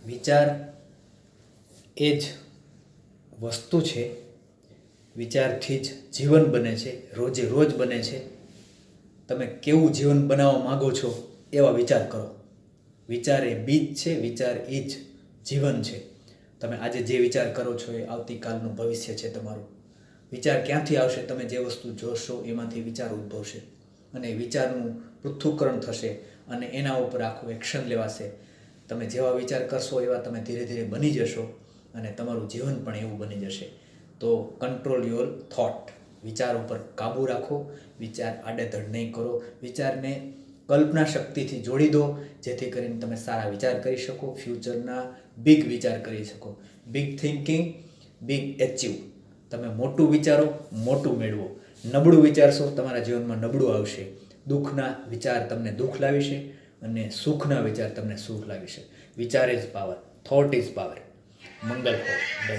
વિચાર એ જ વસ્તુ છે, વિચારથી જ જીવન બને છે, રોજે રોજ બને છે. તમે કેવું જીવન બનાવવા માગો છો એવા વિચાર કરો. વિચાર એ બીજ છે, વિચાર એ જ જીવન છે. તમે આજે જે વિચાર કરો છો એ આવતીકાલનું ભવિષ્ય છે તમારું. વિચાર ક્યાંથી આવશે? તમે જે વસ્તુ જોશો એમાંથી વિચાર ઉદ્ભવશે અને વિચારનું પૃથ્થકરણ થશે અને એના ઉપર આખું એક્શન લેવાશે. તમે જેવા વિચાર કરશો એવા તમે ધીરે ધીરે બની જશો અને તમારું જીવન પણ એવું બની જશે. તો કંટ્રોલ યોર થોટ. વિચાર ઉપર કાબૂ રાખો, વિચાર આડેધડ નહીં કરો, વિચારને કલ્પના શક્તિથી જોડી દો, જેથી કરીને તમે સારા વિચાર કરી શકો, ફ્યુચરના બિગ વિચાર કરી શકો. Big thinking, big achieve. તમે મોટું વિચારો, મોટું મેળવો. નબળું વિચારશો, તમારા જીવનમાં નબળું આવશે. દુઃખના વિચાર તમને દુઃખ લાવીશે અને સુખના વિચાર તમને સુખ લાવીશે. વિચાર is power, thought is power. મંગલ હો.